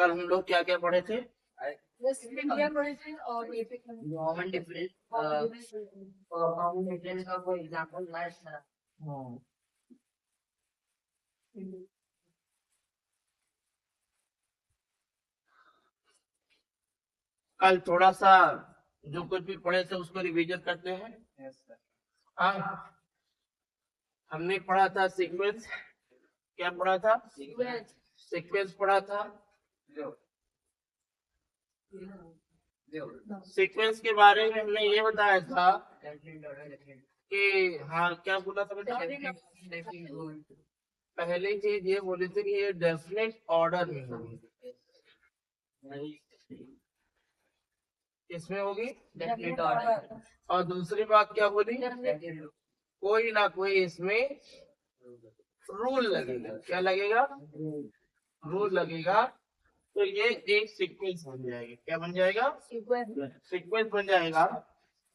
कल हम लोग क्या क्या पढ़े थे? कॉमन डिफरेंस कॉमन डिफरेंस का कोई एग्जांपल ना था। कल थोड़ा सा जो कुछ भी पढ़े थे उसको रिवीजन करते हैं। हाँ, हमने पढ़ा था सीक्वेंस। क्या पढ़ा था? सीक्वेंस पढ़ा था। सीक्वेंस के बारे में हमने ये बताया था कि हाँ, क्या बोला था बेटा? पहली चीज ये बोली थी कि ये डेफिनेट ऑर्डर में होगी। इसमें होगी डेफिनेट ऑर्डर। और दूसरी बात क्या बोली? कोई ना कोई इसमें रूल लगेगा। क्या लगेगा? रूल लगेगा। तो ये एक सीक्वेंस बन जाएगी। क्या बन जाएगा? सीक्वेंस बन जाएगा।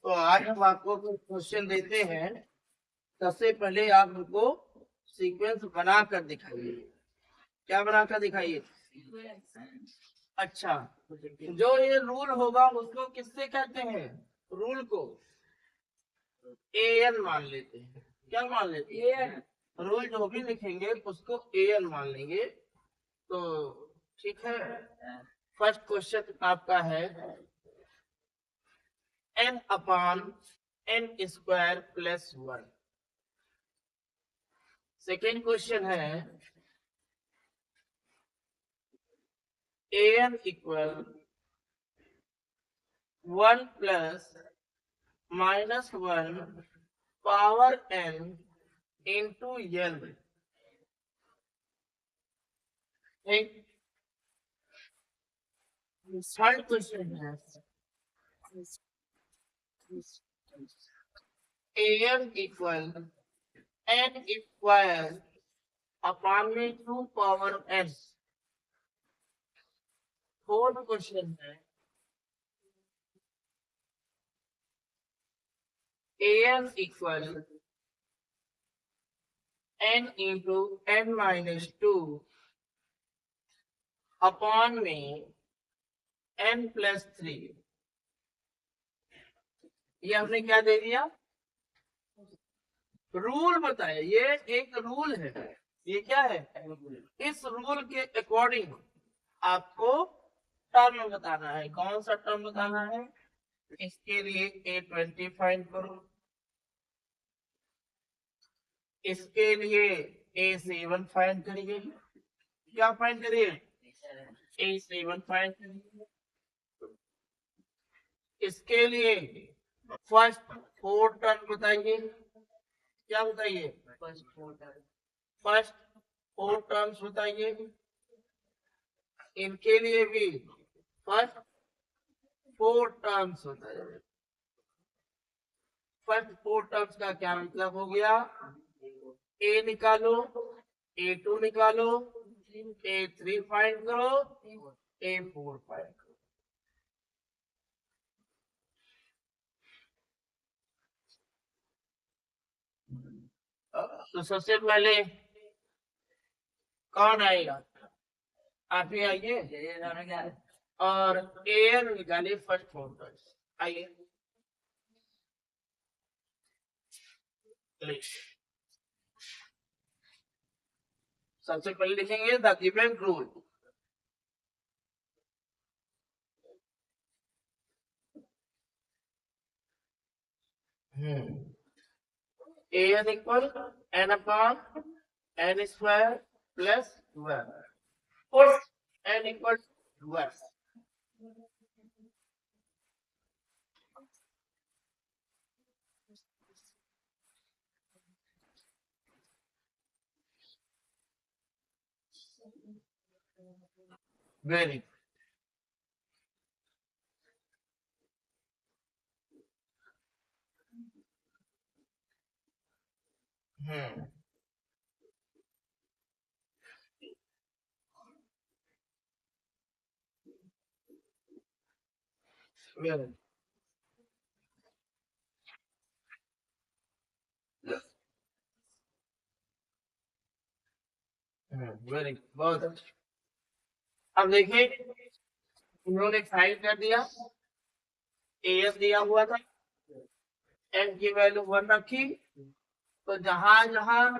तो आज हम आपको कुछ क्वेश्चन देते हैं। सबसे पहले आप हमको सीक्वेंस बना कर दिखाइए। क्या बना कर दिखाइए? अच्छा, जो ये रूल होगा उसको किससे कहते हैं? रूल को एन मान लेते हैं। क्या मान लेते हैं? रूल जो भी लिखेंगे उसको एन मान लेंगे। तो ठीक है, फर्स्ट क्वेश्चन आपका है n upon n square plus 1। Second question है an equal 1 plus -1 power n into n। Third question है an equal n square upon में 2 पावर n। फोर्थ क्वेश्चन है an equal n into n minus 2 upon में n plus 3। ये हमने क्या दे दिया? Rule बताया। ये एक रूल है। ये क्या है? इस रूल के अकॉर्डिंग आपको टर्म बताना है। कौन सा टर्म बताना है? इसके लिए A20 फाइंड करो। इसके लिए A7 फाइंड करिए। क्या फाइंड करिए? A7 फाइंड करिए। इसके लिए फर्स्ट 4 टर्म बताइए। क्या बताइए? फर्स्ट 4 टर्म्स बताइए। इनके लिए भी फर्स्ट 4 टर्म्स बताइए। फर्स्ट 4 टर्म्स का क्या मतलब हो गया? ए निकालो, A2 निकालो, A3 फाइंड करो, A4 फाइंड करो। तो सबसे पहले कौन आएगा? आप ही आइए और एयर निकालिए फर्स्ट 4 टर्म्स। आइए सबसे पहले लिखेंगे the given rule. an equal n upon n square plus 1। Put n equal 1। Very very very बहुत अच्छा। अब देखिए इन्होंने फाइंड कर दिया, एएस दिया हुआ था, एन की वैल्यू 1 रखी, तो जहां जहां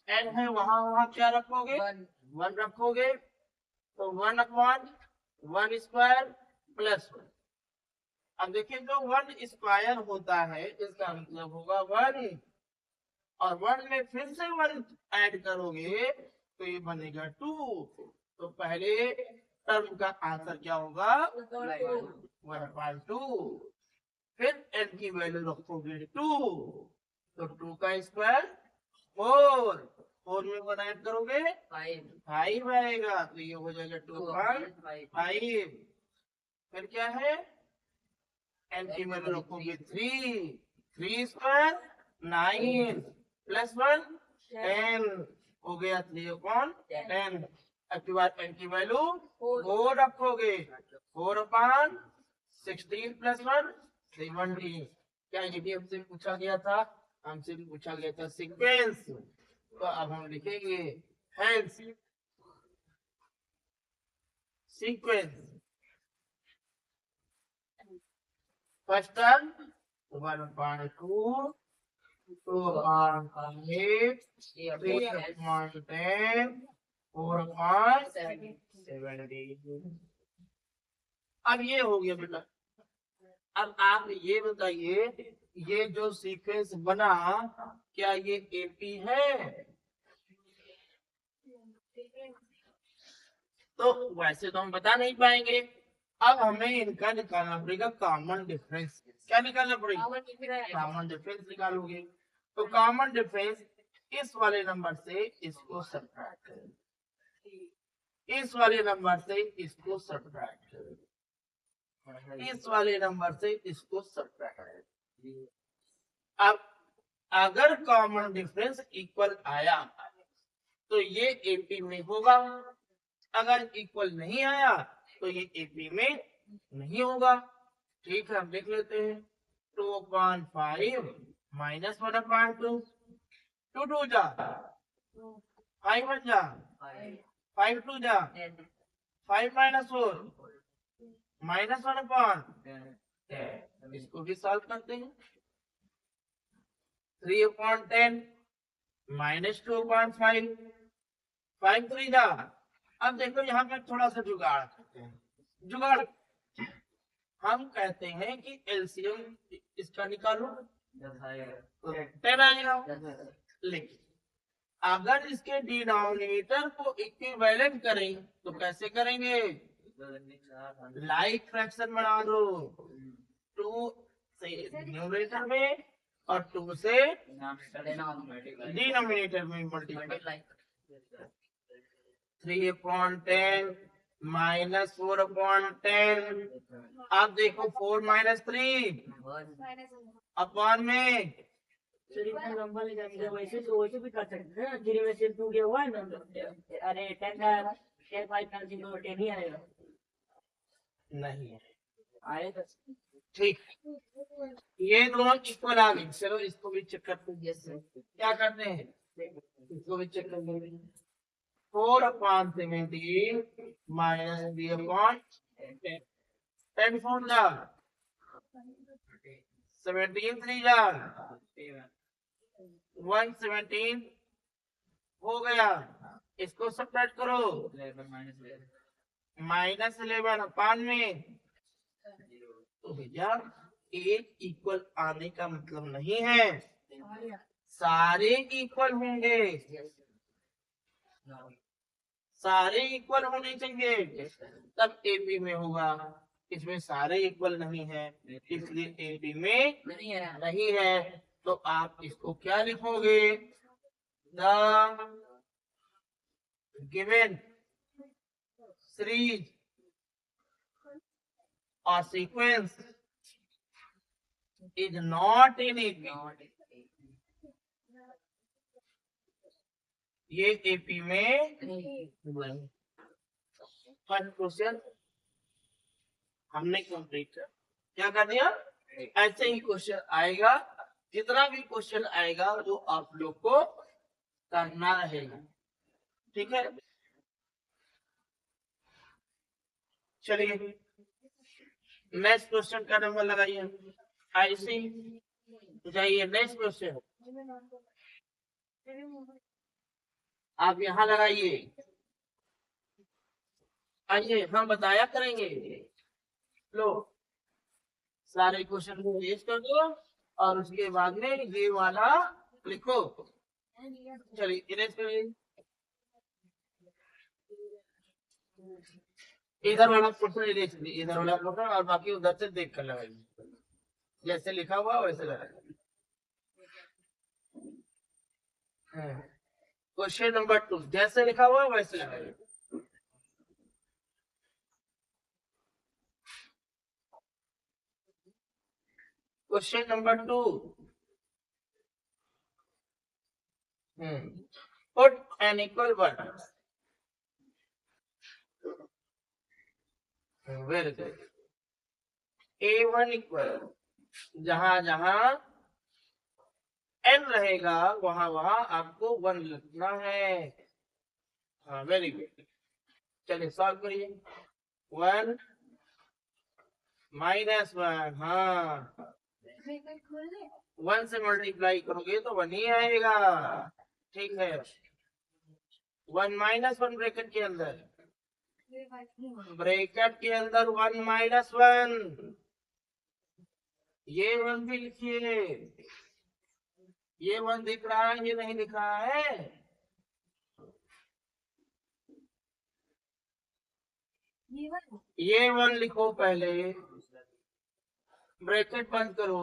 एन है वहां वहां क्या रखोगे, 1 रखोगे, तो 1/1 प्लस 1। अब देखिए जो 1 स्क्वायर होता है इसका मतलब होगा 1, और 1 में फिर से 1 ऐड करोगे तो ये बनेगा 2। तो पहले टर्म का आंसर क्या होगा, 1/2। फिर n की वैल्यू रखोगे 2, तो 2 का स्क्वायर 4, 4 में 1 ऐड करोगे 5 आएगा, तो ये हो जाएगा 2/5। फिर क्या है, n की वैल्यू रखोगे 3, 3 स्क्वायर 9 प्लस 1 10, हो गया 3/10। अब की बात n की वैल्यू 4 रखोगे, 4/16 प्लस 1 17। क्या ये भी हमसे पूछा गया था, हमसे भी पूछा गया था सीक्वेंस। तो अब हम लिखेंगे हेंस सीक्वेंस। First term 1/2, 2/8, 3/10, 4/70। अब ये हो गया बेटा। अब आप ये बताइए, ये जो सीक्वेंस बना क्या ये एपी है? तो वैसे तो हम बता नहीं पाएंगे। अब हमें इनका निकालना पड़ेगा कॉमन डिफरेंस। क्या निकालना पड़ेगा, कॉमन डिफरेंस निकालोगे। तो कॉमन डिफरेंस इस वाले नंबर से इसको सब्ट्रैक्ट करें, इस वाले नंबर से इसको सब्ट्रैक्ट करें, इस वाले नंबर से इसको सब्ट्रैक्ट करें। अब अगर कॉमन डिफरेंस इक्वल आया तो ये एपी में होगा, अगर इक्वल नहीं आया तो ये एपी में नहीं होगा। ठीक है, हम देख लेते हैं। 2/5 माइनस 1/2, 2 2 जा 5 1 जा 5 2 जा 5 माइनस 4 माइनस 1/10। इसको भी सॉल्व करते हैं। 3/10 माइनस 2/5, 5 3 जा। अब देखो यहाँ पे थोड़ा सा जुगाड़ करते हैं। जुगाड़ हम कहते हैं कि एलसीएम इसका निकालो, तो 10 आएगा। लेकिन अगर इसके डिनोमिनेटर को इक्विवेलेंट करें तो कैसे करेंगे, लाइक फ्रैक्शन बना दो। 2 से न्यूमरेटर में और 2 से डिनोमिनेटर में मल्टीप्लाई। 3/10 माइनस 4/10। अब देखो 4 माइनस 3 अपॉन में नंबर वैसे तो वैसे भी कर सकते हैं, 3 में से 2 गया हुआ है ना, अरे 10 5 10 ही आएगा, नहीं है आएगा। ठीक, ये दोनों इक्वल आ गए। चलो इसको भी चेक करते हैं। क्या करते हैं, इसको भी चेक करते हैं। 4/17 माइनस 3/10, 10 4 जा 17 3 जा 117 हो गया। इसको सब्ट्रैक्ट करो, माइनस 11 अपान में। तो भैया एक इक्वल आने का मतलब नहीं है सारे इक्वल होंगे, सारे इक्वल होने चाहिए तब एपी में होगा। इसमें सारे इक्वल नहीं है इसलिए एपी में नहीं है। तो आप इसको क्या लिखोगे, द गिवन सीरीज और sequence is not in AP. ये एपी में नहीं। फर्स्ट क्वेश्चन हमने कंप्लीट क्या कर दिया। ऐसे ही क्वेश्चन आएगा, जितना भी क्वेश्चन आएगा वो आप लोग को करना रहेगा। ठीक है। चलिए नेक्स्ट क्वेश्चन का नंबर लगाइए। ऐसे जाइए नेक्स्ट क्वेश्चन, आप यहाँ लगाइए। आइए हम बताया करेंगे। लो सारे क्वेश्चन को इरेज कर दो और उसके बाद में ये वाला लिखो। चलिए इरेज करिए। इधर वाला क्वेश्चन इरेज करिए, इधर वाला क्वेश्चन, और बाकी उधर से देख कर लगाइए। जैसे लिखा हुआ वैसे लगाइए। क्वेश्चन नंबर 2 जैसे लिखा हुआ वैसे लगाइए। Question number 2, put an equal one, very good, A1 equal, जहां जहां n रहेगा वहां वहां आपको 1 लिखना है। हाँ वेरी गुड। चलिए सॉल्व करिए। 1 माइनस 1, हाँ 1 से मल्टीप्लाई करोगे तो 1 ही आएगा। ठीक है, 1 माइनस 1 ब्रैकेट के अंदर, ब्रैकेट के अंदर 1 माइनस 1, ये 1 भी लिखिए। ये 1 दिख रहा है, ये नहीं दिख रहा है। ये 1 लिखो पहले, ब्रैकेट बंद करो।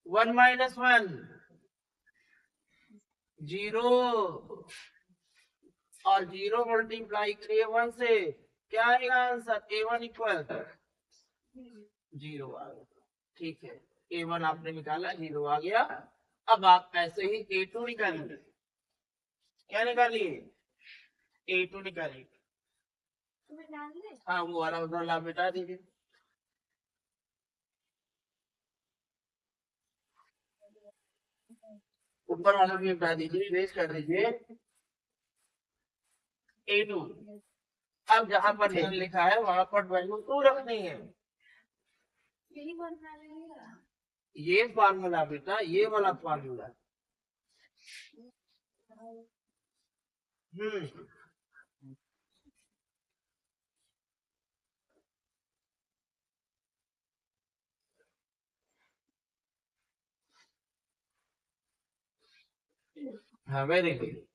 1 माइनस 1 0, और 0 मल्टीप्लाई करिए 1 से, क्या आएगा आंसर? A1 इक्वल 0 आ गया। ठीक है, A1 आपने निकाला, 0 आ गया। अब आप ऐसे ही A2 निकालिए। क्या निकालिए? A2 निकालिए। हाँ वो वाला उधर आप मिटा दीजिए। ऊपर वाला भी मिटा दीजिए, इरेज कर दीजिए। A2, अब जहां पर n लिखा है वहां पर वैल्यू 2 रखनी है। ये फार्मूला बेटा, ये वाला फार्मूला। हाँ वेरी गुड।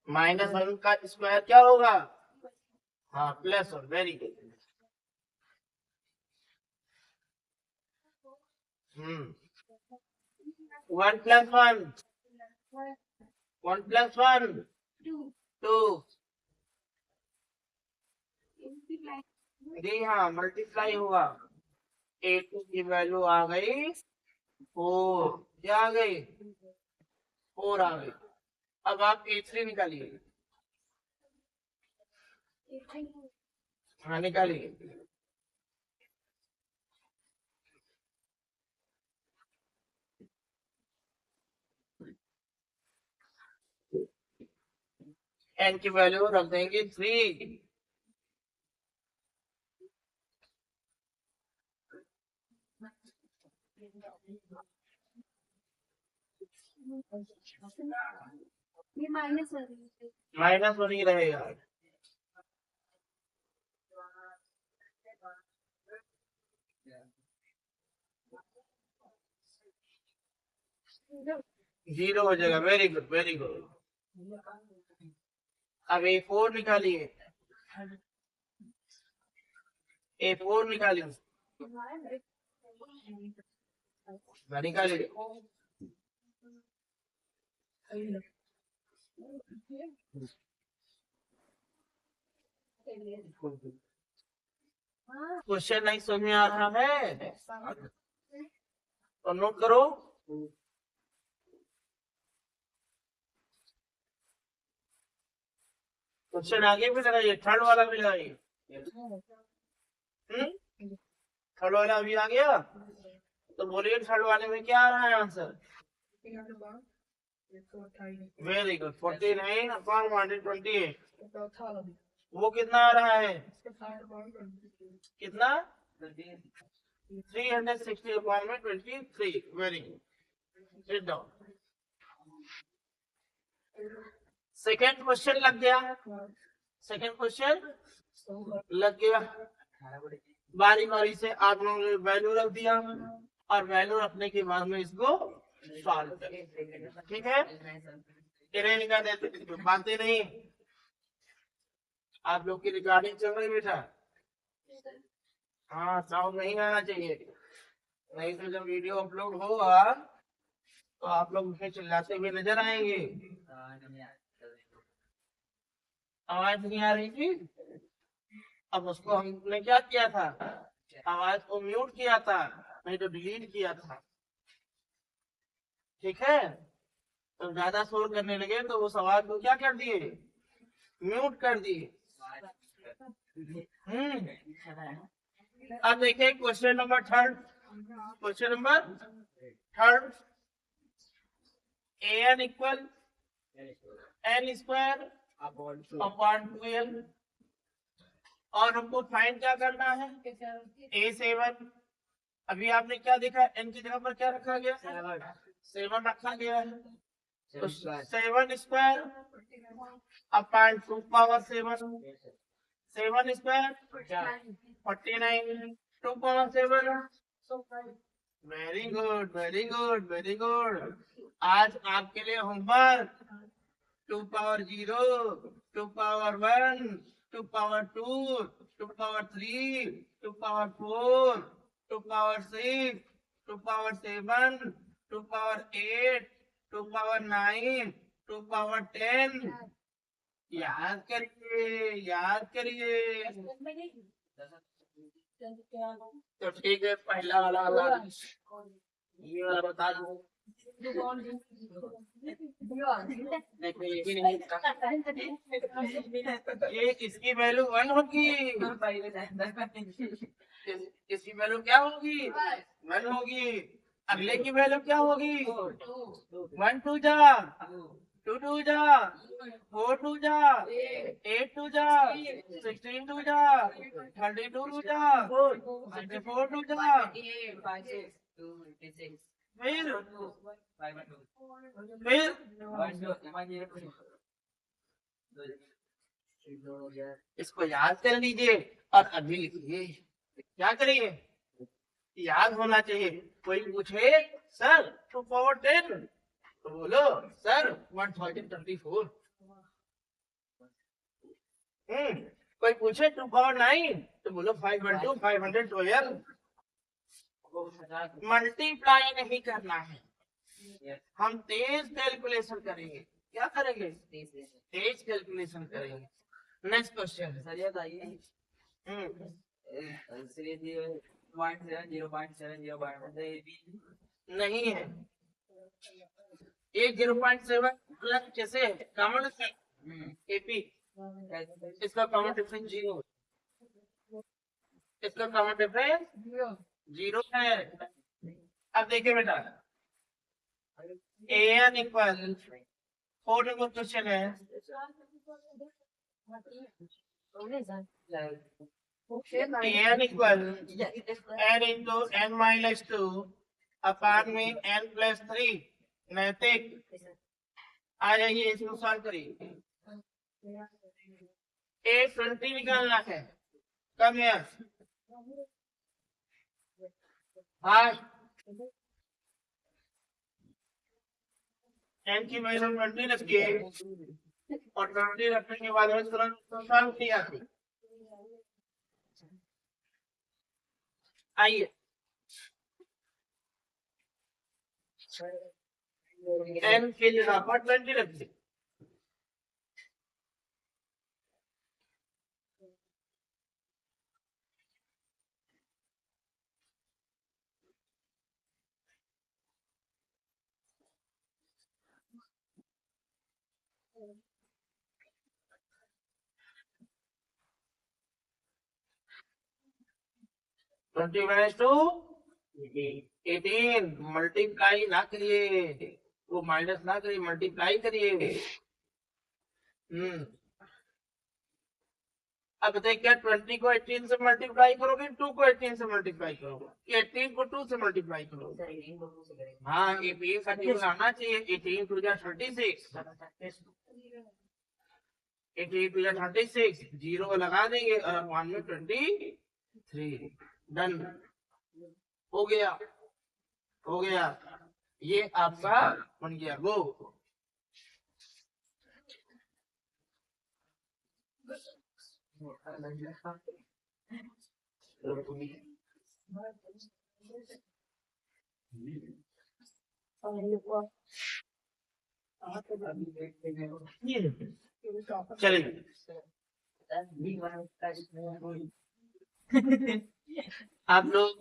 माइनस 1 का स्क्वायर क्या होगा? हाँ plus 1, very good. 1 plus 1, 1 plus 1 2, जी हाँ मल्टीप्लाई हुआ। A2 की वैल्यू आ गई 4, क्या आ गई? 4 आ गई। अब आप A3 निकालिए। हाँ निकालिए। n की वैल्यू रख देंगे 3। माइनस 1 ही रहेगा। जीरो हो जाएगा, वेरी गुड वेरी गुड। अब A4 निकालिए। A4 निकालिए, निकालिए। क्वेश्चन नहीं समझ में आ रहा है तो नोट करो। क्वेश्चन आगे भी लगाइए, थर्ड वाला भी लगाइए। थर्ड वाला अभी आ गया तो बोलिए थर्ड वाले में क्या आ रहा है आंसर? Very good, 49 upon 128। वो कितना आ रहा है, कितना 360 अपॉन में 23। Very good, sit down. Second question लग गया, सेकेंड क्वेश्चन लग गया। बारी बारी से आप लोगों ने वैल्यू रख दिया और वैल्यू रखने के बाद में इसको सॉल्व करें, ठीक है। इरेज कर देते, बातें नहीं, आप लोग की रिकॉर्डिंग चल रही बेटा। हाँ, साउंड नहीं आना चाहिए, नहीं तो जब वीडियो अपलोड होगा तो आप लोग उसमें चिल्लाते हुए नजर आएंगे। आवाज नहीं आ रही थी, अब उसको हमने क्या किया था, आवाज को म्यूट किया था, नहीं तो डिलीट किया था, ठीक है। तो ज्यादा शोर करने लगे तो उस आवाज को क्या कर दिए, म्यूट कर दिए। अब देखिए question number third, question number third, an equal n square upon 12 और हमको फाइंड क्या करना है, a7। अभी आपने क्या देखा, n की जगह पर क्या रखा गया, 7 रखा गया है, तो 7 square upon 2 power 7, 7 square 49, 2 power 7। Very good, very good, very good. आज आपके लिए homework 2 power 0, 2 power 1, 2 power 2, 2 power 3, 2 power 4, 2 power 6, 2 power 7, 2 power 8, 2 power 9, 2 power 10। याद करिए, याद करिए। तो ठीक है, पहला वाला ये वाला बता दो। देखो ये भी नहीं, ये इसकी वैल्यू 1 होगी, इसकी वैल्यू क्या होगी, 1 होगी। अगले की वैल्यू क्या होगी, 1 2 जा, 2 2 जा, 4 2 जा, 8 2 जा, 16 2 जा, 32 2 जा, 64 2 जा, फिर इसको याद कर लीजिए और अभी लिखिए। क्या करिए, याद होना चाहिए। कोई पूछे सर 2 पावर 10 तो बोलो सर 1024। कोई पूछे 2 पावर 9 तो बोलो 512 मल्टीप्लाई नहीं करना है, हम तेज कैलकुलेशन करेंगे। क्या करेंगे, तेज कैलकुलेशन करेंगे। नेक्स्ट क्वेश्चन सर, ये बताइए नहीं है, ये 0.7 प्लस कैसे है, कॉमन एपी, इसका कॉमन डिफरेंस 0, इसका कॉमन डिफरेंस 0 है। अब देखिए बेटा, an इक्वल 4 नंबर क्वेश्चन है, an equal n into n minus 2 अपान में n प्लस 3। नैतिक आ जाइए, इसको सॉल्व करिए। 820 निकालना है, कम है हाँ, n की वैल्यू 20 रखिए और 20 रखने के बाद में तुरंत सॉल्व किया। आइए n की जगह पर 20 रखिए, ट्वेंटी माइनस 2 18। मल्टीप्लाई ना करिए, वो माइनस ना करिए, मल्टीप्लाई करिए। अब बताइए क्या 20 को 18 से मल्टीप्लाई करोगे, 2 को 18 से मल्टीप्लाई करोगे, कि 18 को 2 से मल्टीप्लाई करोगे? सर 18 को 2 से करेंगे। हाँ 18 का टेबल आना चाहिए। 18 टू जा 36, 18 टू जा 36, 0 लगा देंगे और 1 में 23। डन, हो गया, हो गया। ये आपका बन गया गो। चलिए आप लोग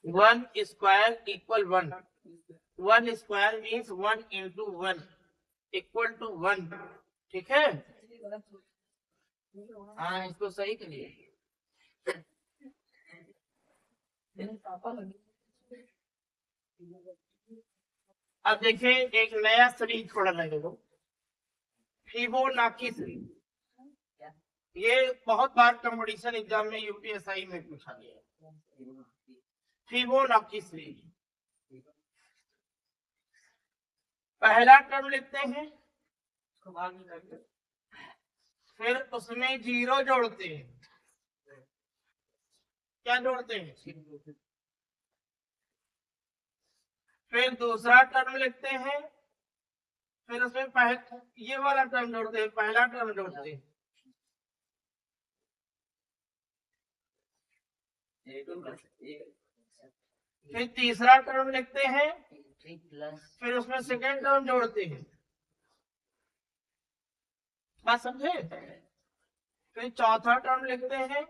1 square equal 1, 1 square means 1 into 1 equal to 1, ठीक है? हाँ इसको सही करिए। अब देखें एक नया सीरीज थोड़ा लगेगा, फिबोनाची सीरीज। ये बहुत बार कंपटीशन एग्जाम में यूपीएसआई में पूछा गया। फिबोनाची सीरीज, पहला टर्म लिखते हैं, फिर उसमें 0 जोड़ते हैं। क्या जोड़ते हैं? फिर दूसरा टर्म लिखते हैं, फिर उसमें ये वाला टर्म जोड़ते हैं, पहला टर्म जोड़ते हैं। फिर तीसरा टर्म लिखते हैं, फिर उसमें सेकेंड टर्म जोड़ते हैं। बात समझे? फिर चौथा टर्म लिखते हैं,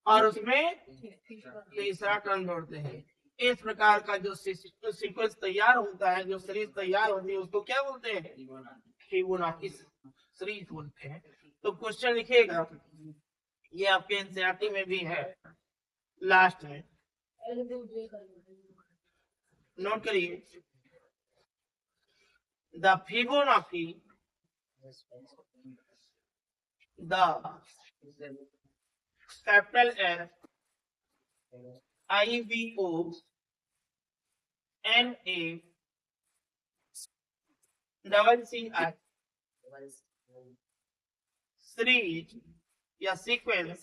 और उसमें तीसरा टर्म जोड़ते हैं। इस प्रकार का जो सीक्वेंस तैयार होता है, जो सीरीज तैयार होती है, उसको क्या बोलते हैं? फिबोनाची सीरीज बोलते हैं। तो क्वेश्चन लिखिएगा, ये आपके एनसीईआरटी में भी है, लास्ट में नोट करिए। The Fibonacci, the capital F IVO NA double CI series या sequence,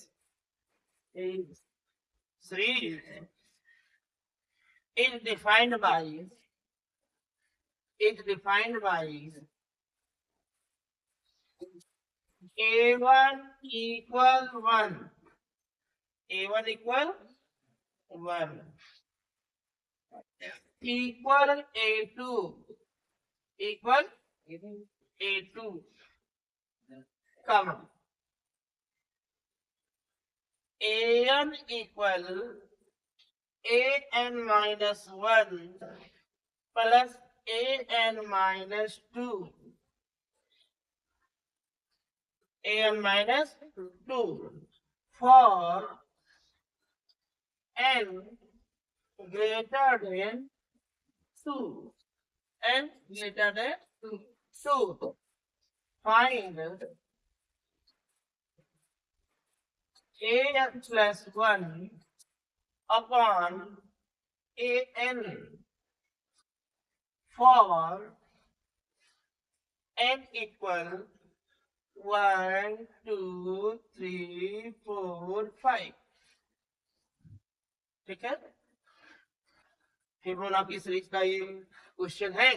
series is defined by A1 equal 1, A1 equal 1 equal A2 equal A2 comma AN equal AN minus 1 plus AN minus 2, AN minus 2 for N greater than 2, N greater than 2. Find AN plus 1 upon AN for N equal 1, 2, 3, 4, 5, ठीक है? Fibonacci series का ये question है।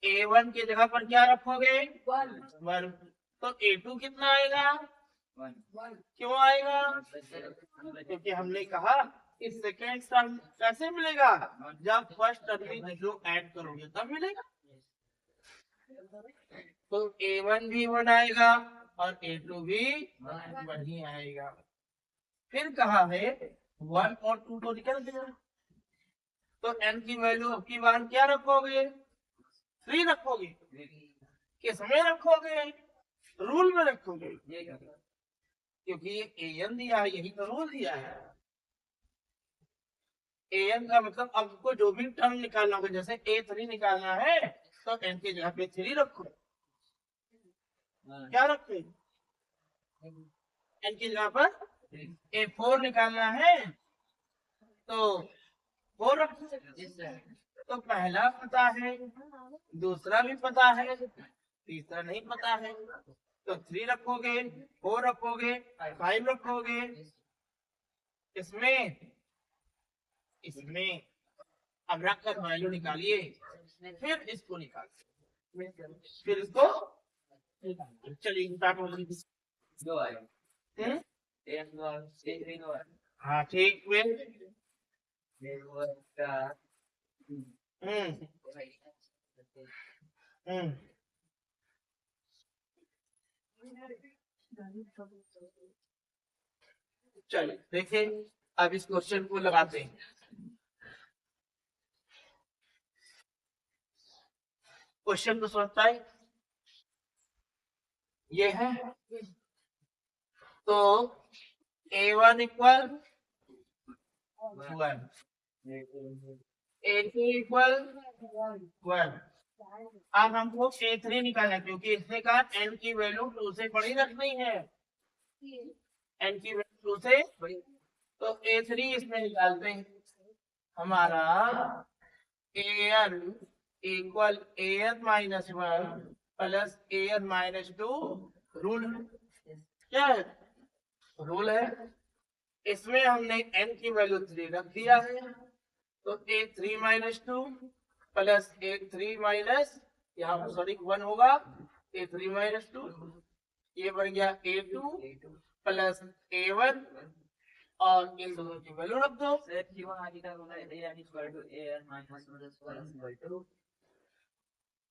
A1 की जगह पर क्या रखोगे? 1। तो A2 कितना आएगा? 1। क्यों आएगा? क्योंकि हमने कहा इस सेकेंड टर्म कैसे मिलेगा? जब फर्स्ट टर्म में जो ऐड करोगे तब मिलेगा। तो A1 भी 1 आएगा और A2 भी 1 ही आएगा। फिर कहा है 1 और 2 तो निकल गया, तो n की वैल्यू अब की बार क्या रखोगे? 3 रखोगे। किसमें रखोगे? रूल में रखोगे, क्योंकि ये an दिया है, यही तो रूल दिया है। an का मतलब आपको जो भी टर्म निकालना होगा, जैसे A3 निकालना है तो n की जगह पे 3 रखो, क्या रखे, n की जगह पर A4 निकालना है तो 4 रखो। तो पहला पता है, दूसरा भी पता है, तीसरा नहीं पता है, तो 3 रखोगे, 4 रखोगे, 5 रखोगे, इसमें इसमें अब रख कर वैल्यू निकालिए, फिर इसको निकालिए, फिर इसको चलिए स्टार्ट हो जाइए। हाँ ठीक है। हम्म हम्म चलिए देखिए, अब इस क्वेश्चन को लगाते हैं। क्वेश्चन को समझता है ये है, तो A1 इक्वल 1, A2 इक्वल 1। अब हमको A3 निकालना है, क्योंकि इसने कहा n की वैल्यू 2 से बड़ी रखनी है, n की वैल्यू 2 से बड़ी, तो A3 इसमें निकालते हैं। हमारा an equal an minus 1 plus an minus 2 rule क्या है, रूल है। इसमें हमने n की वैल्यू 3 रख दिया है, तो A3 minus 2 plus A3 minus, यहाँ सॉरी 1 होगा, A3 माइनस 2, ये बन गया A2 प्लस A1, और इन दोनों की वैल्यू रख दो।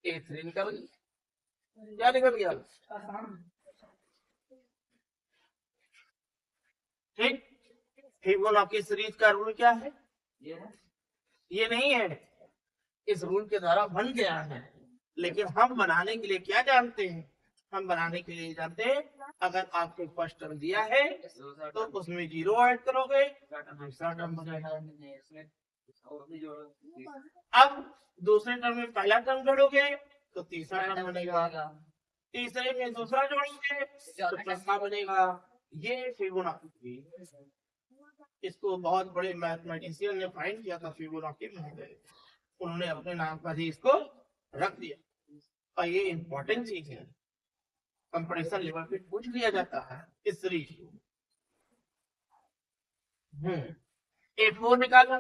A3 निकल गया, क्या निकल गया, ठीक। फिबोनाची सीरीज का रूल क्या है, ये नहीं है, इस रूल के द्वारा बन गया है, लेकिन हम बनाने के लिए क्या जानते हैं, हम बनाने के लिए जानते हैं, अगर आपको फर्स्ट टर्म दिया है तो उसमें 0 ऐड करोगे, दूसरा टर्म बनेगा। अब दूसरे टर्म में पहला टर्म जोड़ोगे तो तीसरा टर्म बनेगा, तीसरे में दूसरा जोड़ोगे तो चौथा बनेगा। ये फिबोनाची, इसको बहुत बड़े मैथमेटिशियन ने फाइंड किया था, फिबोनाची महोदय, उन्होंने अपने नाम पर ही इसको रख दिया। और ये इंपॉर्टेंट चीज है, कंपटीशन लेवल पे पूछ लिया जाता है इस सीरीज को। A4 निकाला,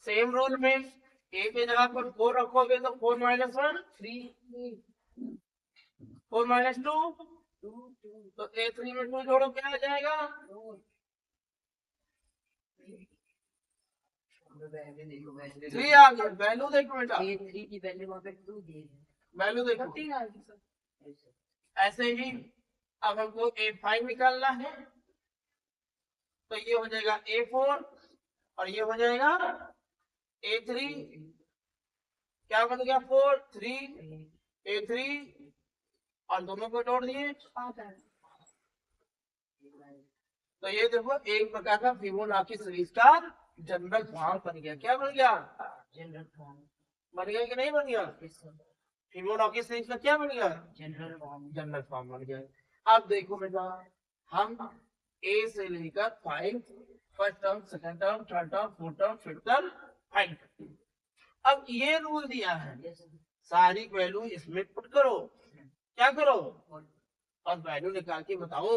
सेम रूल में A की जगह पर 4 रखोगे तो 4 माइनस 1 3, 4 माइनस 2 तो A3 में 2 जोड़ो क्या आ जाएगा, 3 आ गया। वैल्यू देखो बेटा, A3 की वैल्यू वहां पे 2 दी है, वैल्यू देखो। ऐसे ही अब हमको A5 निकालना है, तो ये हो जाएगा A4 और ये हो जाएगा A3, क्या बन गया 4 3 A3, और दोनों को जोड़ दिए, तो ये देखो एक प्रकार का फिबोनाची सीरीज का जनरल फॉर्म बन गया। क्या बन गया, जनरल फॉर्म बन गया कि नहीं बन गया, फिबोनाची सीरीज का क्या बन गया, जनरल फॉर्म बन गया। अब देखो बेटा, हम A से लेकर 5 first term, second term, third term, fourth term, fifth term find. अब ये रूल दिया है, सारी वैल्यू इसमें पुट करो, क्या करो, और वैल्यू निकाल के बताओ।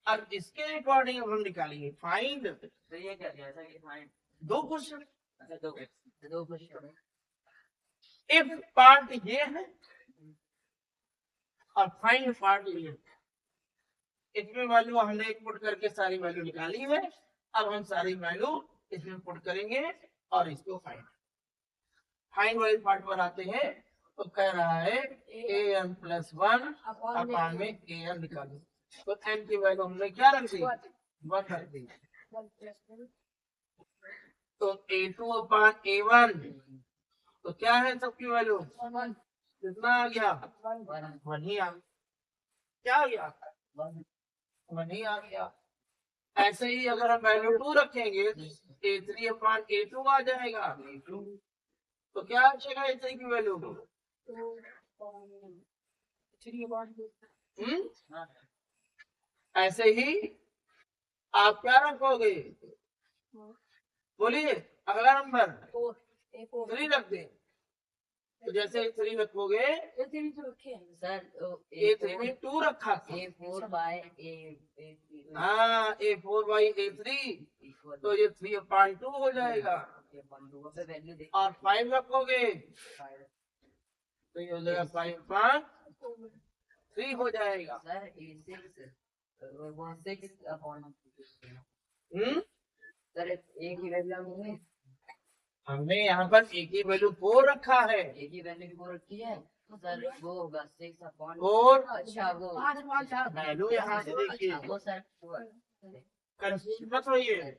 अब इसके अकॉर्डिंग हम निकालेंगे फाइंड। तो ये क्या दिया, ऐसा कि फाइंड 2 क्वेश्चन, अच्छा 2 क्वेश्चन, इफ पार्ट ये है और फाइंड पार्ट ये है। इसमें वैल्यू हमने पुट करके सारी वैल्यू निकाली है, अब हम सारी वैल्यू इसमें पुट करेंगे और इसको फाइंड वाले पार्ट पर आते हैं। तो कह रहा है an प्लस 1 अपान में an निकालो, तो n की वैल्यू हमने क्या रख दी, 1 रख दी। तो A2 अपान A1, तो क्या है सबकी वैल्यू, कितना आ गया, 1 ही आ गया, क्या आ गया, 1 ही आ गया। ऐसे ही अगर हम वैल्यू 2 रखेंगे A3 अपान A2 आ जाएगा, तो क्या आएगा A3 की वैल्यू? ऐसे ही आप क्या रखोगे? बोलिए अगला नंबर 3 रख दें। तो जैसे 3 रखोगे सर A3 में 2 रखा था। हाँ A4/A3 तो ये 3/2 हो जाएगा। और 5 रखोगे तो ये हो जाएगा 5/3 हो जाएगा। सर एक ही वैल्यू हमने यहाँ पर A की वैल्यू 4 रखा है। एक ही वैल्यू की 4 रखी है तो सर वो होगा 6/4। 4 अच्छा वो वैल्यू यहाँ से देखिए, वो सर कंफ्यूज मत होइए।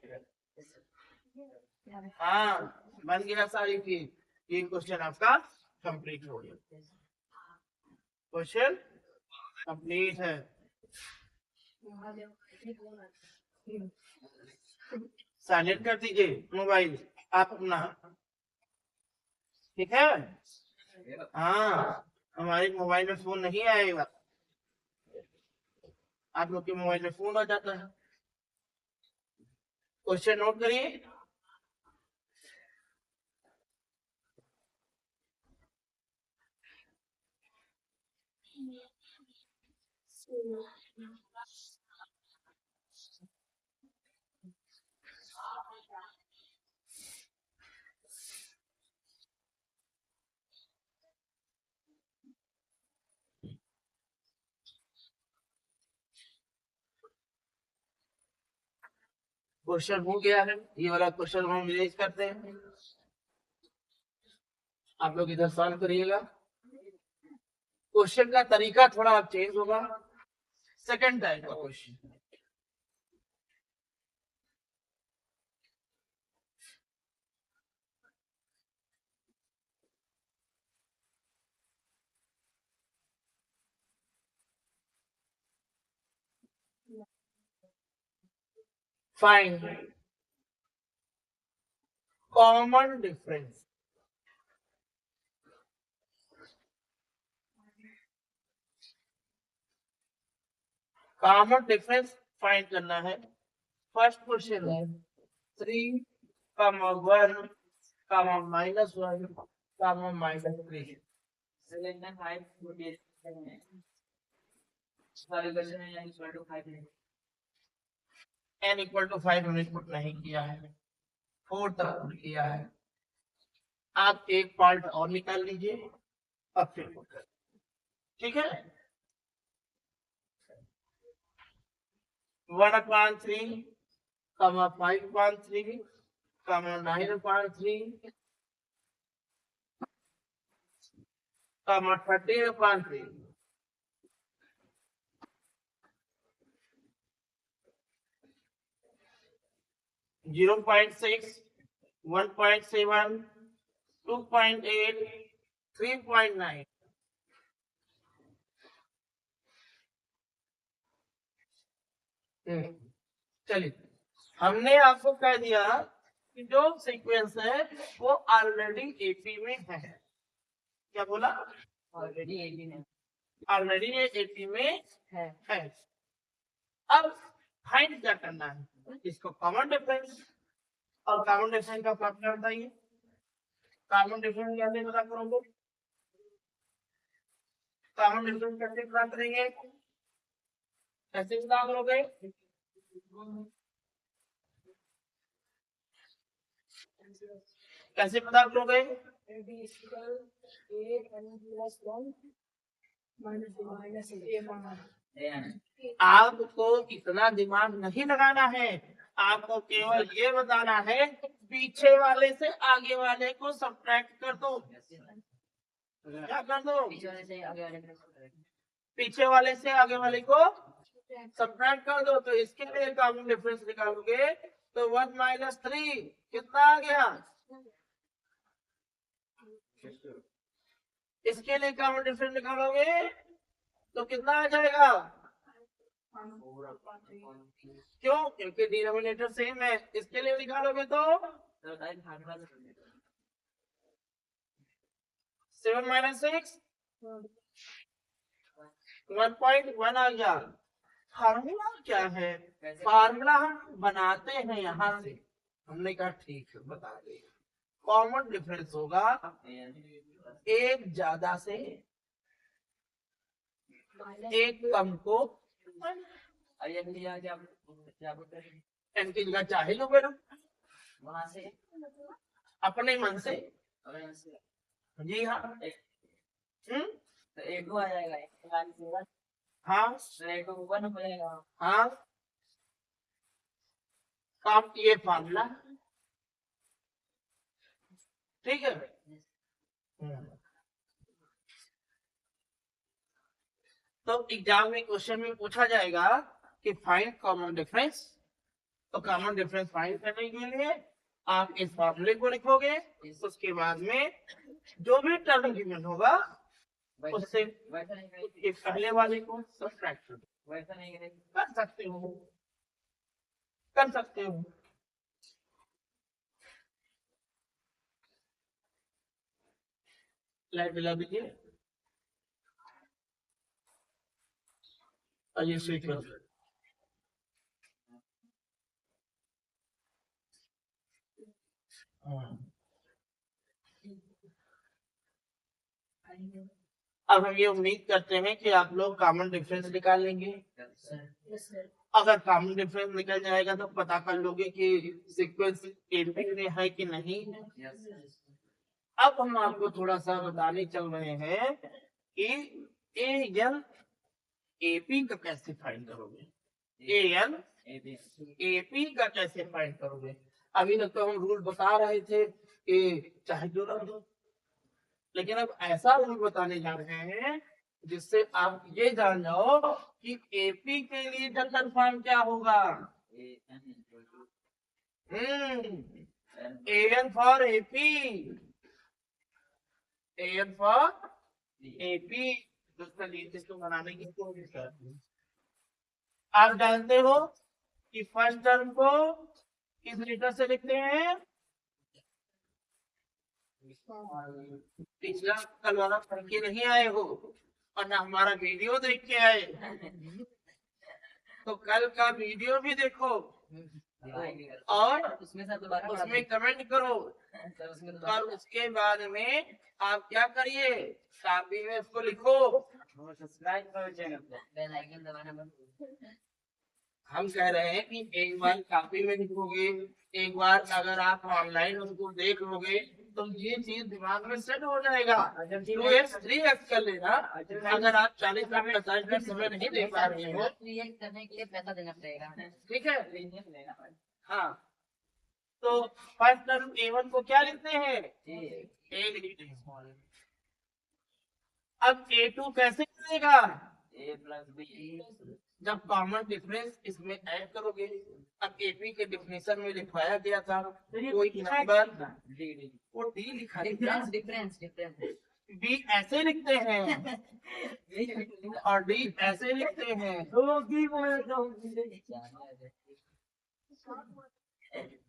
हाँ बन गया सारी चीज। ये क्वेश्चन आपका कंप्लीट हो गया। क्वेश्चन कंप्लीट है। साइलेंट कर दीजिए मोबाइल आप अपना, ठीक है। हाँ हमारे मोबाइल में फोन नहीं आएगा, आप लोग के मोबाइल में फोन आ जाता है। क्वेश्चन नोट करिए। क्वेश्चन हो गया है, ये वाला क्वेश्चन हम रिलीज करते हैं। आप लोग इधर सॉल्व करिएगा। क्वेश्चन का तरीका थोड़ा चेंज होगा, सेकंड टाइप का question. Find common difference. Common difference find करना है। फर्स्ट क्वेश्चन है 3, 1, -1, -3। n = 5 हमने पुट नहीं किया है, 4 तक पुट किया है। आप एक पार्ट और निकाल लीजिए, अब फिर पुट कर, ठीक है। 1/3, 5/3, 9/3, 13/3। 0.6, 1.7, 2.8, 3.9। चलिए हमने आपको कह दिया कि जो सीक्वेंस है वो ऑलरेडी एपी में है। क्या बोला? ऑलरेडी 18 है। ऑलरेडी ये एपी में है। अब फाइंड क्या करना है, इसको कॉमन डिफरेंस। और कॉमन डिफरेंस का फॉर्मूला बताइए। कॉमन डिफरेंस कैसे पता करोगे? कॉमन डिफरेंस कैसे पता करेंगे? कैसे पता करोगे? कैसे पता करोगे? आपको इतना दिमाग नहीं लगाना है, आपको केवल ये बताना है पीछे वाले से आगे वाले को सब्ट्रैक्ट कर दो। क्या कर दो? पीछे वाले से आगे वाले को सब्ट्रैक्ट कर दो। तो इसके लिए कॉमन डिफरेंस निकालोगे तो 1 - 3 कितना आ गया? इसके लिए कॉमन डिफरेंस निकालोगे तो कितना आ जाएगा? क्यों? क्योंकि डिनोमिनेटर सेम है। इसके लिए निकालोगे तो 7 माइनस 6 1.1 आ गया। फार्मूला क्या है? फार्मूला हम बनाते हैं यहाँ से। हमने कहा ठीक है बता दे। कॉमन डिफरेंस होगा एक ज्यादा से एक कम को एन की जगह चाहे लो बेटा वहां से अपने मन से। जी हाँ। तो एक को आ जाएगा, हाँ तो एक को ऊपर हो जाएगा। हाँ काम ये फार्मूला ठीक है। तो एग्जाम में क्वेश्चन में पूछा जाएगा कि फाइंड कॉमन डिफरेंस। तो कॉमन डिफरेंस फाइंड करने के लिए आप इस फॉर्मूले को लिखोगे। उसके बाद में जो भी टर्म गिवन होगा उससे उसके पहले वाले को सब्ट्रैक्ट वैसा नहीं कर सकते हो, कर सकते हो। लाइट जला दीजिए। आइए स्विच कर। अब हम ये उम्मीद करते हैं कि आप लोग कॉमन डिफरेंस निकाल लेंगे। अगर कॉमन डिफरेंस निकल जाएगा तो पता कर लोगे कि सीक्वेंस एपी में है कि नहीं। अब हम आपको थोड़ा सा बताने चल रहे हैं कि ए एन एपी का कैसे फाइंड करोगे। ए एन एपी का कैसे फाइंड करोगे। अभी तक तो हम रूल बता रहे थे कि चाहे जो रख दो, लेकिन अब ऐसा रूल बताने जा रहे हैं जिससे आप ये जान जाओ कि एपी के लिए जनरल फॉर्म क्या होगा। N for AP, n for AP इसको बनाने की कोशिश करते हैं। आप जानते हो कि फर्स्ट टर्म को किस लेटर से लिखते हैं। पिछला कल वाला पढ़ के नहीं आए हो और ना हमारा वीडियो देख के आए, तो कल का वीडियो भी देखो और उसमें कमेंट करो। और उसके बाद में आप क्या करिए, कॉपी में उसको लिखो। सब्सक्राइब करो चैनल को, बेल आइकन दबाना। हम कह रहे हैं कि एक बार कॉपी में लिखोगे, एक बार अगर आप ऑनलाइन उसको देख लोगे तो ये चीज दिमाग में सेट हो जाएगा। 2x 3x कर लेना। अगर आप 40 मिनट 45 मिनट समय नहीं दे पा रहे हो, 3x करने के लिए पैसा देना पड़ेगा, ठीक है। हाँ तो फर्स्ट टर्म A1 को क्या लिखते हैं, ए लिखते हैं। अब A2 कैसे मिलेगा, a प्लस बी। जब कॉमन डिफरेंस इसमें ऐड करोगे। अब एपी के डिफिनेशन में लिखवाया गया था कोई नंबर, वो डी लिखा डिफरेंस डिफरेंस डिफरेंस बी ऐसे लिखते हैं और डी ऐसे लिखते हैं।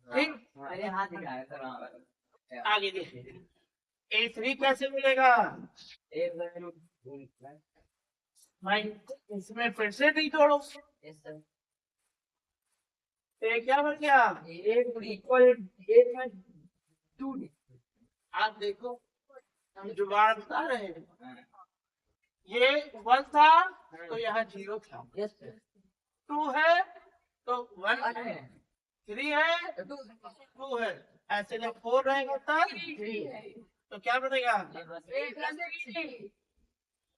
ठीक, अरे हाथ दिखाया सर। आगे देखिए A3 कैसे मिलेगा। ए प्लस भाई इसमें फिर से डी जोड़ो, तो क्या बन गया, आप देखो हम जुगाड़ बता रहे हैं। ये 1 था तो यहाँ 0 था, 2 है तो 1 है, 3 है 2 है, ऐसे जब 4 रहेगा तब 3 है, तो क्या बनेगा।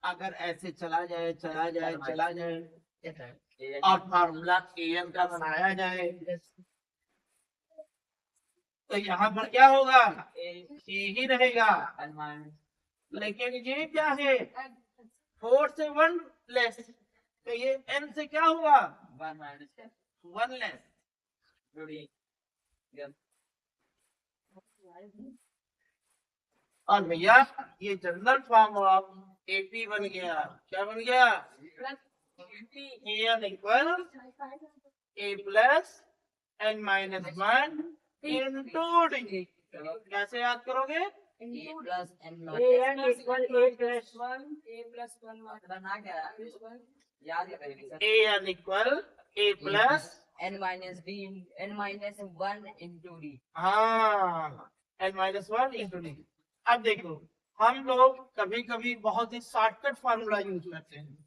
अगर ऐसे चला जाए चला जाए चला जाए और फार्मूला एन का बनाया जाए तो यहाँ पर क्या होगा, ए ही रहेगा। लेकिन ये क्या है, 4 से 1 लेस, तो ये n से क्या होगा, 1 लेस। और भैया ये जनरल फॉर्म ऑफ एपी बन गया। क्या बन गया, n equal a plus n minus 1 into d. कैसे याद करोगे, A plus n A minus n equal A plus बना क्या याद करेंगे sir a n equal a plus n minus b n minus 1 into d हाँ n minus one into d. अब देखो हम लोग कभी कभी बहुत ही शॉर्टकट फार्मूला यूज करते हैं।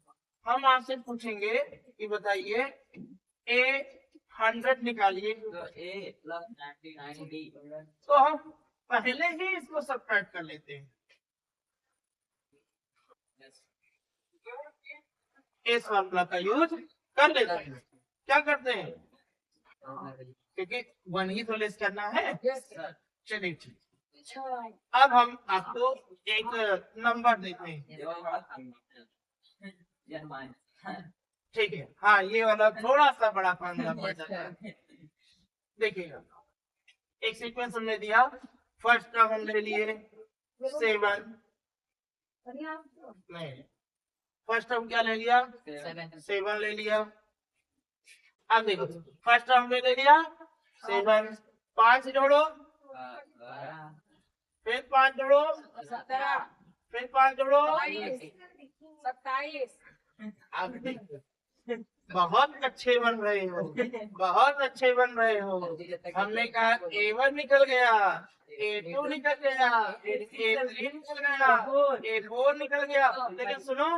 हम आपसे पूछेंगे कि बताइए ए 100 निकालिए, तो a plus 99d तो हम पहले ही इसको सब्ट्रैक्ट कर लेते हैं। इस फार्मूला का यूज कर लेते हैं। क्या करते हैं, क्योंकि वन ही तो लेस करना है। चलिए ठीक, अब हम आपको एक नंबर देते हैं। ठीक है, हाँ ये वाला थोड़ा सा बड़ा फार्मूला पड़ जाता है। देखिएगा एक सीक्वेंस हमने दिया, फर्स्ट टर्म हम ले लिए 7, नहीं फर्स्ट टर्म क्या ले लिया, 7 ले लिया। अब देखो फर्स्ट टर्म में ले लिया 7, 5 जोड़ो, फिर 5 जोड़ो, फिर 5 जोड़ो, 27। अब देखो बहुत अच्छे बन रहे हो, बहुत अच्छे बन रहे हो। हमने कहा A1 निकल गया, A2 निकल गया, A3 निकल गया, A4 निकल गया, लेकिन सुनो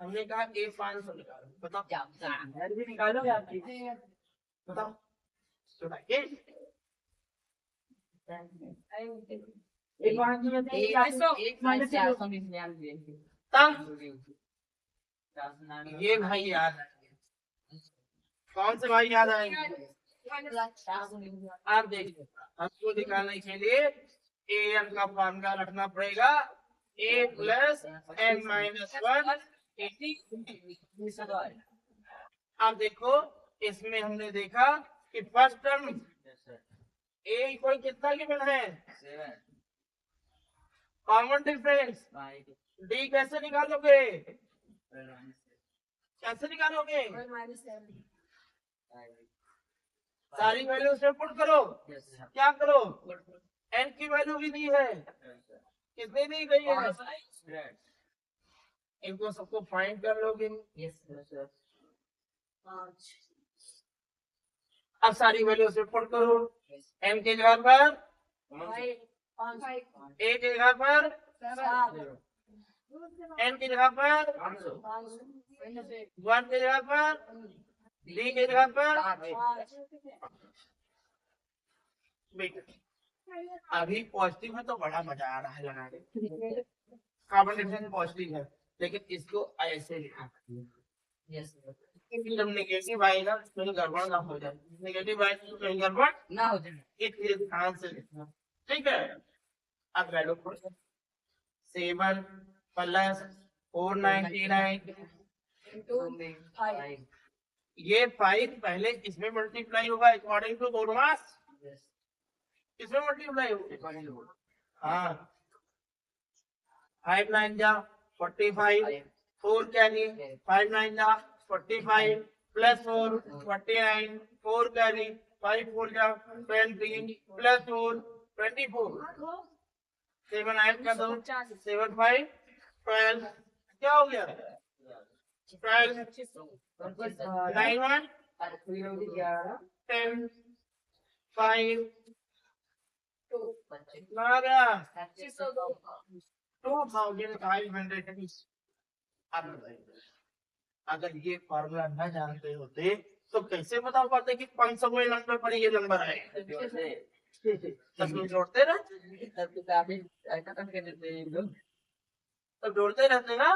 हमने कहा A500 निकालो। बताओ भी निकालोगे आप जी? बताओ सुनाइए। एक बार में तब ये भाई याद आएंगे। कौन से भाई याद आएंगे? आप देखिए हमको निकालने के लिए ए एन का फॉर्मूला रखना पड़ेगा, ए प्लस एन माइनस 1। आप देखो इसमें हमने देखा कि फर्स्ट टर्म ए इक्वल कितना गिवन है, कॉमन डिफरेंस डी कैसे निकालोगे, कैसे निकालोगे, सारी वैल्यू से पुट करो। क्या करो, एन की वैल्यू भी दी है, कितनी दी गई है, इनको सबको फाइंड कर लोगे। अब सारी वैल्यू से पुट करो, एन के जगह पर ए के जगह पर, एन की जगह पर 1 की जगह पर, डी की जगह पर। अभी पॉजिटिव है तो बड़ा मजा आ रहा है लगाने। कार्बन डिफरेंस पॉजिटिव है लेकिन इसको ऐसे लिखा, जब नेगेटिव आएगा कहीं गड़बड़ ना हो जाए, नेगेटिव आएगा तो कहीं गड़बड़ ना हो जाए, इसलिए ध्यान से लिखना। ठीक है, अब वैल्यू 7 प्लस 499, ये 5 पहले इसमें मल्टीप्लाई होगा अकॉर्डिंग टू बोर्ड मास, इसमें मल्टीप्लाई होगा। हाँ 5 9 जा 45, 4 कैरी 5 9 जा 45 प्लस 4 49, 4 कैरी 5 4 जा 20 प्लस 4 24, 7 8 का 2 7 5 12, क्या हो गया 12 9 1 10 5 2500। अगर ये फॉर्मूला न जानते होते तो कैसे बता पाते कि 599 पर ये नंबर है। जोड़ते रहते, तब जोड़ते रहते ना।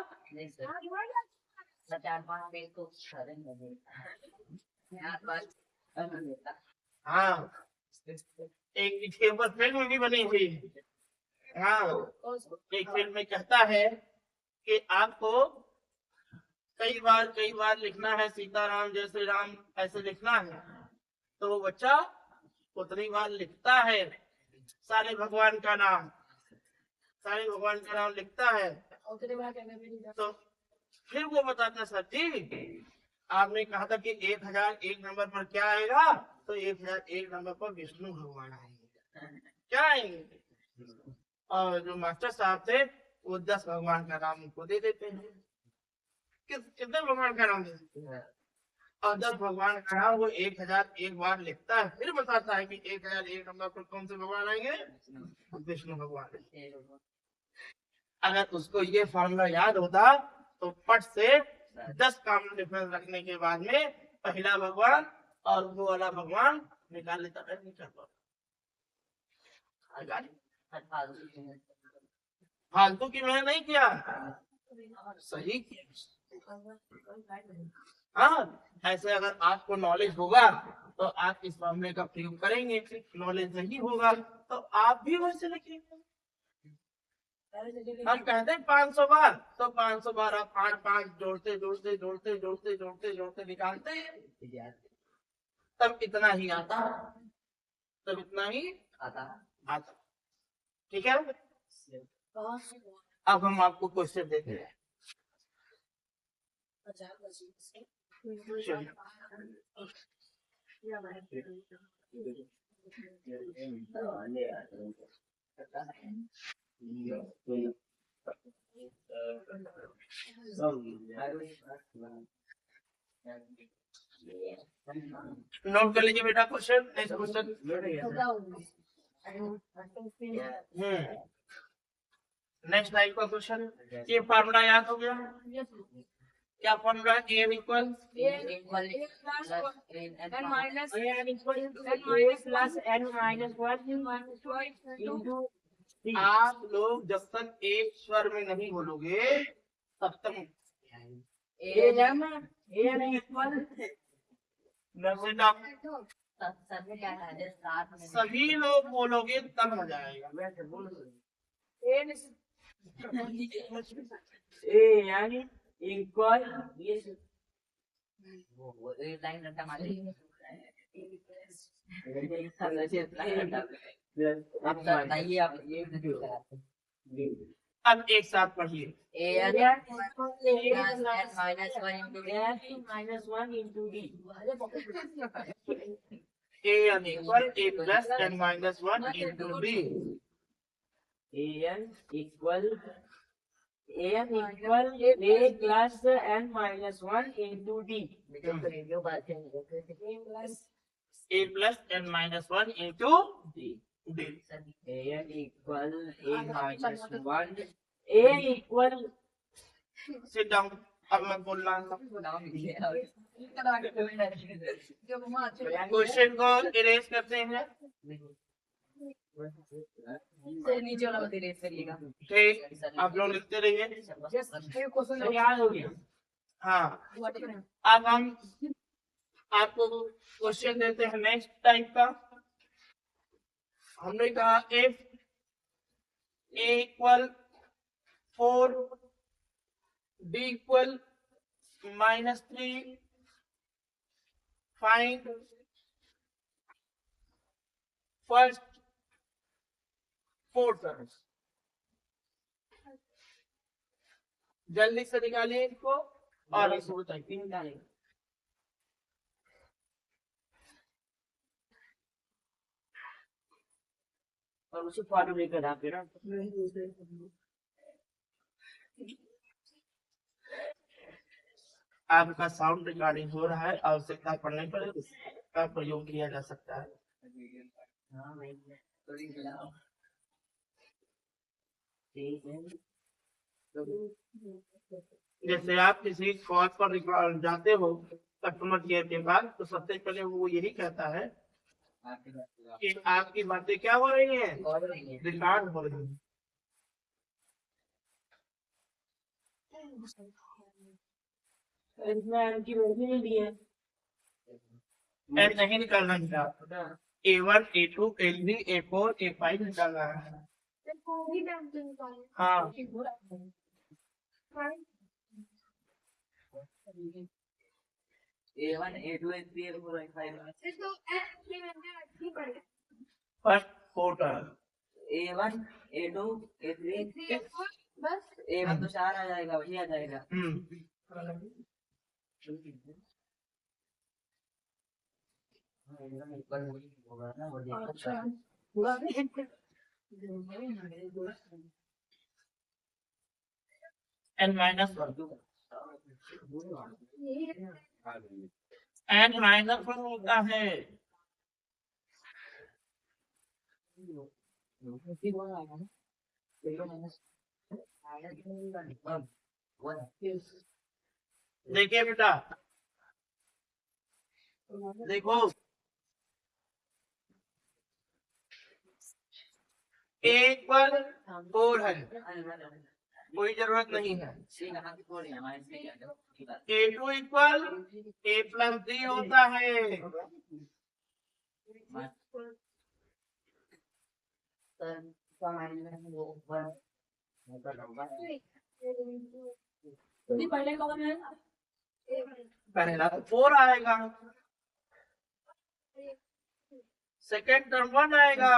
हाँ एक इसके ऊपर फिल्म भी बनी हुई है। हाँ एक फिल्म में कहता है कि आपको कई बार लिखना है सीताराम जय श्री राम ऐसे लिखना है, तो वो बच्चा उतनी बार लिखता है सारे भगवान का नाम लिखता है। तो फिर वो बताता सर जी आपने कहा था कि 1001 नंबर पर क्या आएगा, तो 1001 नंबर पर विष्णु भगवान आएंगे। क्या आएंगे, और जो मास्टर साहब थे वो 10 भगवान का नाम उनको दे देते हैं। कितने भगवान का नाम दे देते हैं? और 10 भगवान का नाम वो 1001 बार लिखता है, फिर बताता है कि 1001 नंबर पर कौन से भगवान आएंगे? विष्णु भगवान। अगर उसको ये फॉर्मूला याद होता तो पट से 10 कॉमन डिफरेंस रखने के बाद में पहला भगवान और वो वाला भगवान निकाल लेता है। निकल फालतू की मैंने नहीं किया, सही किया। हाँ, ऐसे अगर आपको नॉलेज होगा तो आप इस मामले का प्रयोग करेंगे, नॉलेज नहीं होगा तो आप भी वैसे लिखेंगे। हम कहते हैं 500 बार, तो 500 बार आप 8 5 जोड़ते जोड़ते जोड़ते जोड़ते जोड़ते जोड़ते निकालते हैं, तब इतना ही आता, तब इतना ही आता। ठीक है, अब हम आपको क्वेश्चन देते हैं। नोट कर लीजिए बेटा question, next question. Next type का क्वेश्चन, ये फार्मूला याद हो गया? क्या formula? a equal n minus plus n minus 1 into आप लोग जब तक एक स्वर में नहीं बोलोगे तब तक सभी लोग बोलोगे तब मजा आएगा। यानी इक्वल अब एक साथ पढ़िए। minus 1 into d. an equal a plus n minus 1 into b. an equal a plus n minus 1 into d. a plus n minus 1 into d. d. an equal a minus 1. a equal Sit down. अब मैं बोल रहा हूँ, question को erase करते हैं। नीचे वाला मत erase करिएगा। ठीक, आप लोग लिखते रहिए। याद हो गया। हाँ, अब हम आपको क्वेश्चन देते हैं नेक्स्ट टाइप का। हमने कहा if a equal 4 b equal -3 find first 4 terms। जल्दी से निकालिए इनको और इसको टाइपिंग निकालेंगे। और उसे फॉलो लेकर आप ना आपका साउंड रिकॉर्डिंग हो रहा है, आवश्यकता पड़ने पर इसका प्रयोग किया जा सकता है। जैसे आप किसी कॉल पर जाते हो कस्टमर केयर के पास, तो सबसे पहले वो यही कहता है कि आपकी बातें क्या हो रही हैं, रिकॉर्ड हो रही हैं। ऐड नहीं निकालना है, A1 A2 A3 A4 A5 निकालना है। हाँ, A1 A2 A3 A4 A5 first 4 term A1 A2 A3 A1 तो 4 आ जाएगा, वही आ जाएगा। n minus one, n minus one होता है। देखिए बेटा, देखो एक पर 4 है, कोई जरूरत नहीं है। A2 equal A plus D होता है। पहले कौन है? पहला तो 4 आएगा, सेकेंड टर्म 1 आएगा,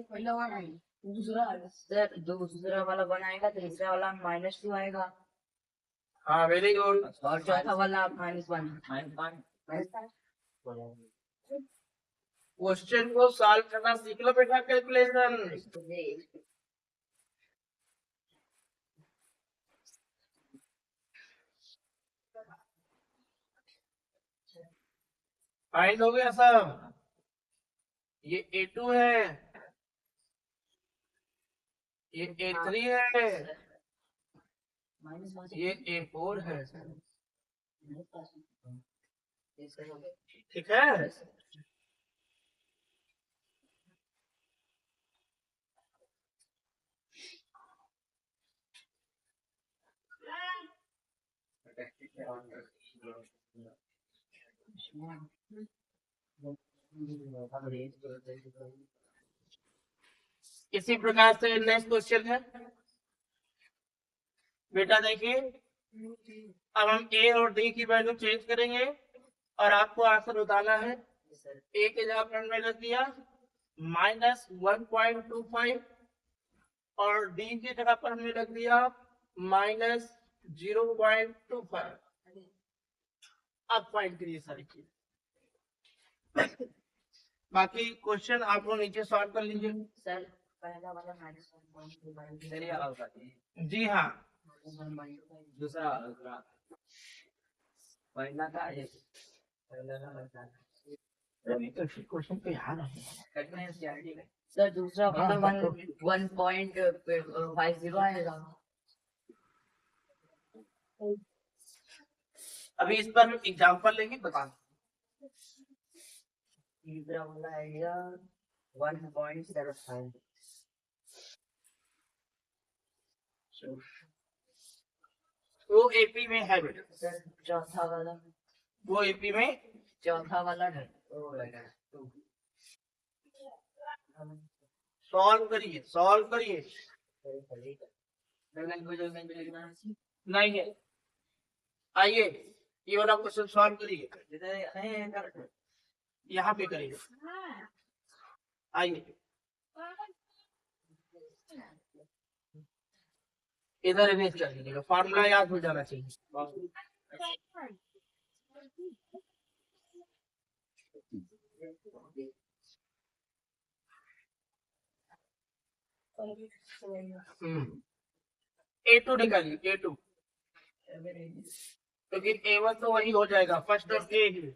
पहला वाला दूसरा सर, दूसरा वाला बनाएगा, तीसरा वाला -2 आएगा, हाँ वेरी गुड। और चौथा वाला -1। क्वेश्चन को सॉल्व करना सीख लो बेटा, कैलकुलेशन। फाइंड हो गया सब। ये A2 है, ये A3 है, ये A4 है, ठीक है। इसी प्रकार से नेक्स्ट क्वेश्चन है बेटा, देखिए अब हम A और D की वैल्यू चेंज करेंगे और आपको आंसर बताना है। A के जगह पर हमने रख दिया -1.25 और D की जगह पर हमने रख दिया -0.25। अब फाइंड करिए सारी चीज। बाकी क्वेश्चन आप लोग नीचे सॉल्व कर लीजिए। सर पहला वाला -1 जी हाँ, दूसरा पहला का क्वेश्चन पे याद है। सर दूसरा वाला 1.50 आएगा। अभी इस पर एग्जांपल लेंगे, बता तीसरा वाला आएगा 1.75। वो एपी में है बेटा, सर चौथा वाला वो एपी में चौथा वाला सॉल्व करिए, सॉल्व करिए। नहीं है, आइए ये वाला क्वेश्चन सॉल्व करिए, यहाँ पे करिए, आइए इधर इमेज कर लीजिएगा, फॉर्मूला याद हो जाना चाहिए। A2 निकालिए, A2, क्योंकि A1 तो वही हो जाएगा, फर्स्ट और A ही।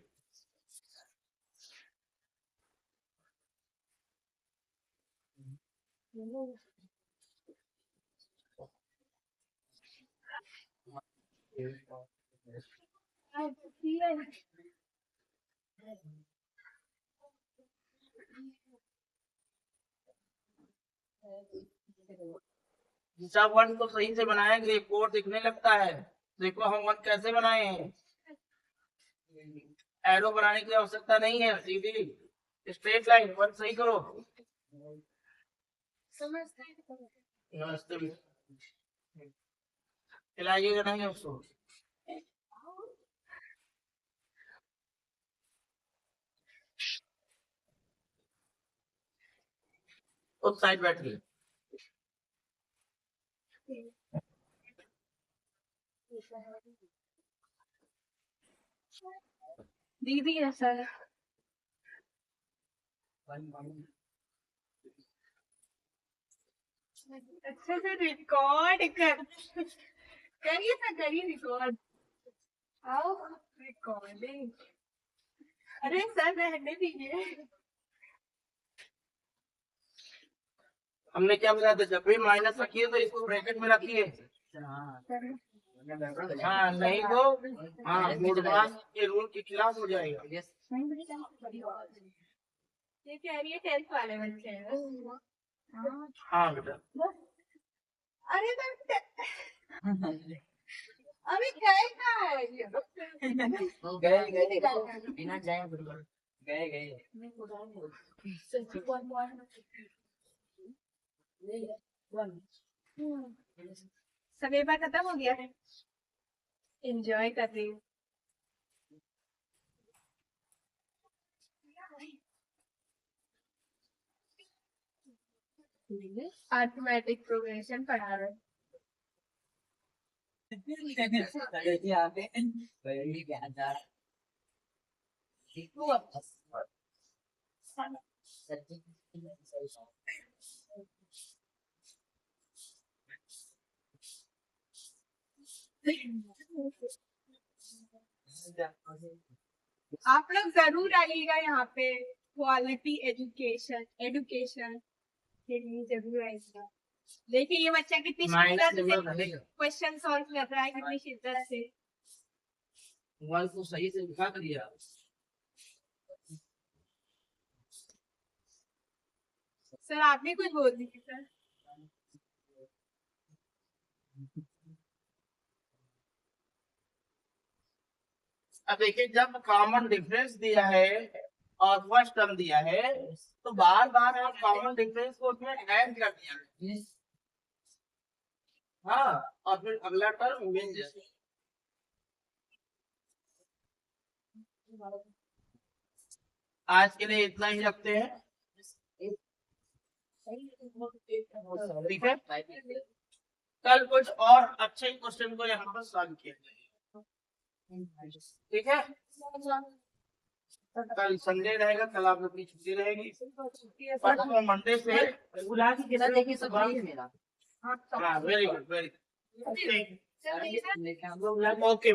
जब वन को सही से बनाएंगे कोड दिखने लगता है। देखो हम वन कैसे बनाए हैं, एरो बनाने की आवश्यकता नहीं है, सीधी स्ट्रेट लाइन वन सही करो। नमस्ते, खिलाइएगा नहीं उसको, उस साइड बैठ गई। दीदी है सर। अच्छा से रिकॉर्ड कर, करिए ना, करिए रिकॉर्ड। आओ रिकॉर्डिंग। अरे सर रहने दीजिए। हमने क्या बताया था, जब भी माइनस रखिए तो इसको ब्रैकेट में रखिए। हाँ नहीं तो हाँ मूडवास के रूल के खिलाफ हो जाएगा। ये कह रही है 10th वाले बच्चे हैं। हाँ बेटा। अरे अभी गए कहाँ है ये? गए बिना जाए बिल्कुल गए। सब एक बार खत्म हो गया है। एंजॉय कर रही हूँ। अर्थमेटिक प्रोग्रेशन पढ़ा रहे। यहाँ पे बड़ी ज्ञान जा रहा आप लोग जरूर आइएगा यहाँ पे। क्वालिटी एजुकेशन के लिए जरूर आइएगा। देखिए ये बच्चा कितनी शिद्दत से क्वेश्चन सॉल्व कर रहा है, कितनी शिद्दत से। मोबाइल को सही से दिखा कर दिया। सर आप भी कुछ बोल दीजिए सर। अब देखिए, जब कॉमन डिफरेंस दिया है और फर्स्ट टर्म दिया है तो बार बार आप कॉमन डिफरेंस को उसमें ऐड कर दिया है। हाँ, और फिर अगला टर्म मेन जैसे। आज के लिए इतना ही रखते हैं, ठीक है। कल कुछ और अच्छे क्वेश्चन को यहाँ पर सॉल्व किया जाएगा, ठीक है। कल संडे रहेगा, कल आप लोग की छुट्टी रहेगी। परसों मंडे से बुला के कितना देखिए सब भाई मेरा। हाँ वेरी गुड वेरी गुड। चलिए सर। हम लोग ओके।